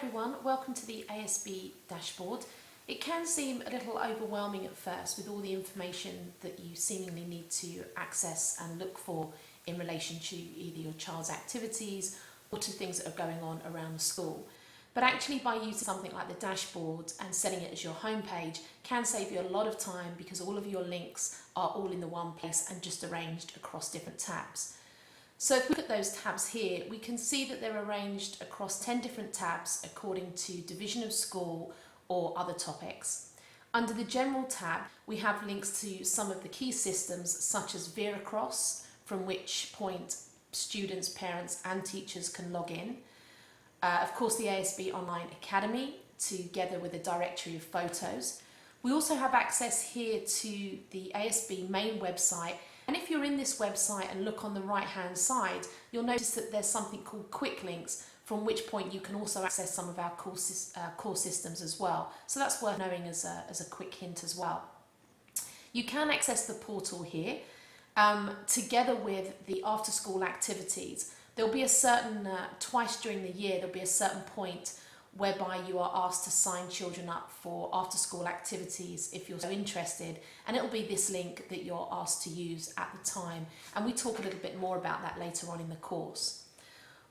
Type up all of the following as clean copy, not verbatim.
everyone, welcome to the ASB Dashboard. It can seem a little overwhelming at first with all the information that you seemingly need to access and look for in relation to either your child's activities or to things that are going on around the school. But actually by using something like the dashboard and setting it as your home page can save you a lot of time because all of your links are all in the one place and just arranged across different tabs. So if we look at those tabs here, we can see that they're arranged across 10 different tabs according to division of school or other topics. Under the General tab, we have links to some of the key systems such as Veer Across, from which point students, parents and teachers can log in. Of course, the ASB Online Academy, together with a directory of photos. We also have access here to the ASB main website. And if you're in this website and look on the right hand side, you'll notice that there's something called quick links, from which point you can also access some of our core systems as well. So that's worth knowing as a quick hint as well. You can access the portal here together with the after school activities. There'll be a certain, twice during the year, there'll be a certain point whereby you are asked to sign children up for after school activities if you're so interested, and it'll be this link that you're asked to use at the time, and we talk a little bit more about that later on in the course.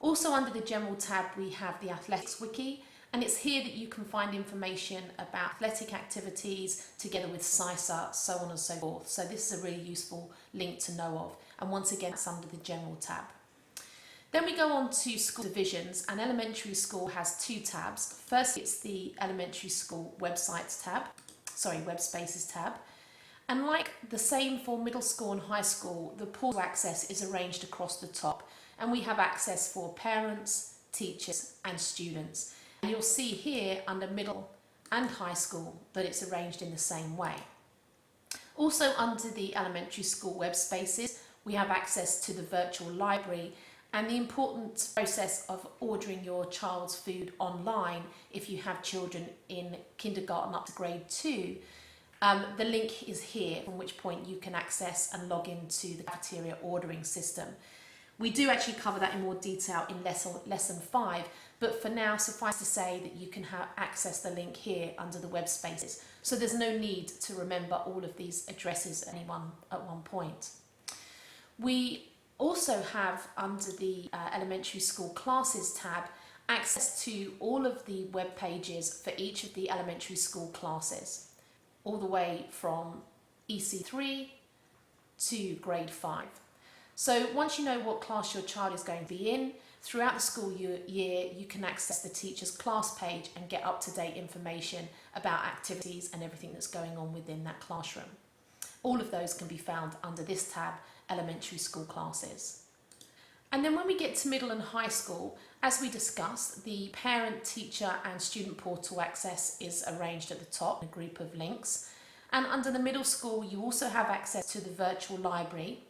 Also under the General tab we have the Athletics Wiki, and it's here that you can find information about athletic activities together with CISA, so on and so forth. So this is a really useful link to know of, and once again it's under the General tab. Then we go on to school divisions, and elementary school has two tabs. First, it's the elementary school websites tab, web spaces tab. And like the same for middle school and high school, the portal access is arranged across the top, and we have access for parents, teachers and students. And you'll see here under middle and high school that it's arranged in the same way. Also under the elementary school web spaces, we have access to the virtual library and the important process of ordering your child's food online if you have children in kindergarten up to grade 2. The link is here, from which point you can access and log into the cafeteria ordering system. We do actually cover that in more detail in lesson 5, but for now suffice to say that you can access the link here under the web spaces. So there's no need to remember all of these addresses at one point. We also have under the elementary school classes tab access to all of the web pages for each of the elementary school classes, all the way from EC3 to grade 5. So once you know what class your child is going to be in, throughout the school year you can access the teacher's class page and get up-to-date information about activities and everything that's going on within that classroom. All of those can be found under this tab, elementary school classes. And then when we get to middle and high school, as we discussed, the parent, teacher and student portal access is arranged at the top, a group of links. And under the middle school, you also have access to the virtual library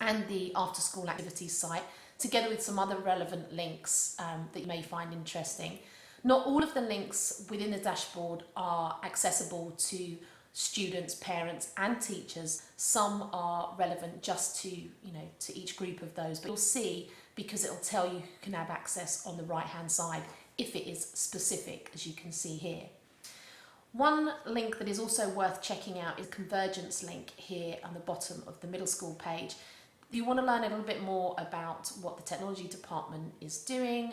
and the after school activities site, together with some other relevant links that you may find interesting. Not all of the links within the dashboard are accessible to students, parents and teachers. Some are relevant just to each group of those, but you'll see, because it'll tell you who can have access on the right hand side if it is specific, as you can see here. One link that is also worth checking out is the convergence link here on the bottom of the middle school page. If you want to learn a little bit more about what the technology department is doing,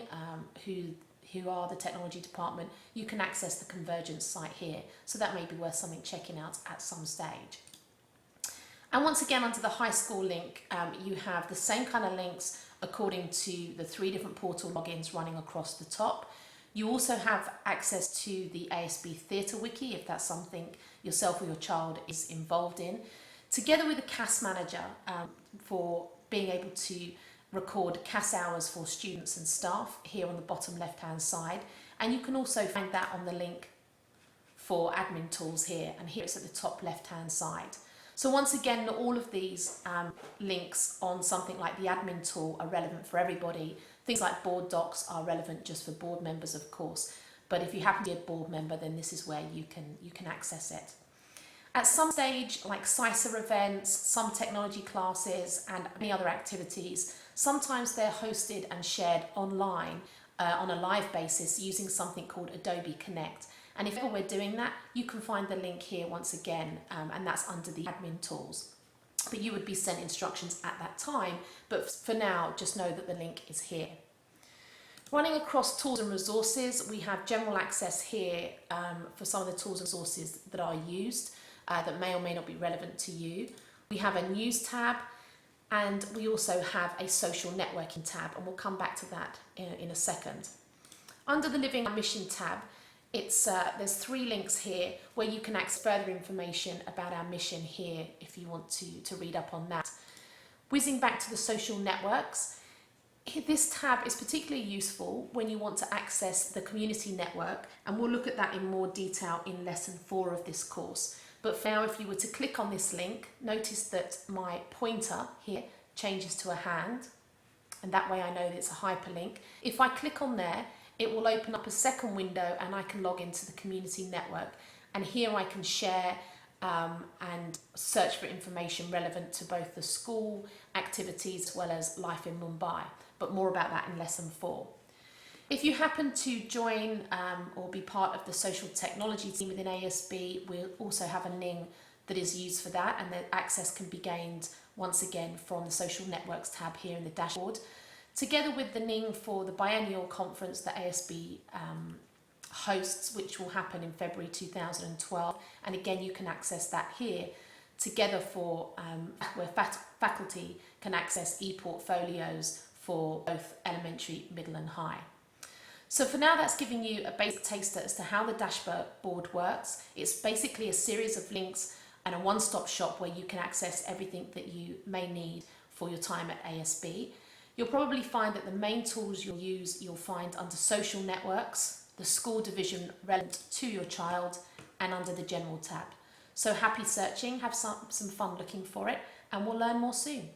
who are the technology department, you can access the convergence site here. So that may be worth something checking out at some stage. And once again, under the high school link, you have the same kind of links according to the 3 different portal logins running across the top. You also have access to the ASB Theatre Wiki, if that's something yourself or your child is involved in, together with a CAS manager for being able to record CAS hours for students and staff here on the bottom left hand side, and you can also find that on the link for admin tools here, and here it's at the top left hand side. So once again, not all of these links on something like the admin tool are relevant for everybody. Things like board docs are relevant just for board members, of course, but if you happen to be a board member, then this is where you can access it. At some stage, like CISA events, some technology classes and many other activities, sometimes they're hosted and shared online on a live basis using something called Adobe Connect. And if ever we're doing that, you can find the link here once again, and that's under the admin tools. But you would be sent instructions at that time, but for now, just know that the link is here. Running across tools and resources, we have general access here for some of the tools and resources that are used that may or may not be relevant to you. We have a news tab, and we also have a social networking tab, and we'll come back to that in a second. Under the Living Our Mission tab, there's 3 links here where you can access further information about our mission here if you want to read up on that. Whizzing back to the social networks, this tab is particularly useful when you want to access the community network, and we'll look at that in more detail in lesson 4 of this course. But for now, if you were to click on this link, notice that my pointer here changes to a hand, and that way I know that it's a hyperlink. If I click on there, it will open up a second window and I can log into the community network. And here I can share and search for information relevant to both the school activities as well as life in Mumbai. But more about that in lesson 4. If you happen to join or be part of the social technology team within ASB, we'll also have a Ning that is used for that, and the access can be gained once again from the social networks tab here in the dashboard. Together with the Ning for the biennial conference that ASB hosts, which will happen in February 2012, and again you can access that here, together for where faculty can access e-portfolios for both elementary, middle and high. So for now, that's giving you a basic taster as to how the dashboard works. It's basically a series of links and a one-stop shop where you can access everything that you may need for your time at ASB. You'll probably find that the main tools you'll find under social networks, the school division relevant to your child, and under the general tab. So happy searching, have some fun looking for it, and we'll learn more soon.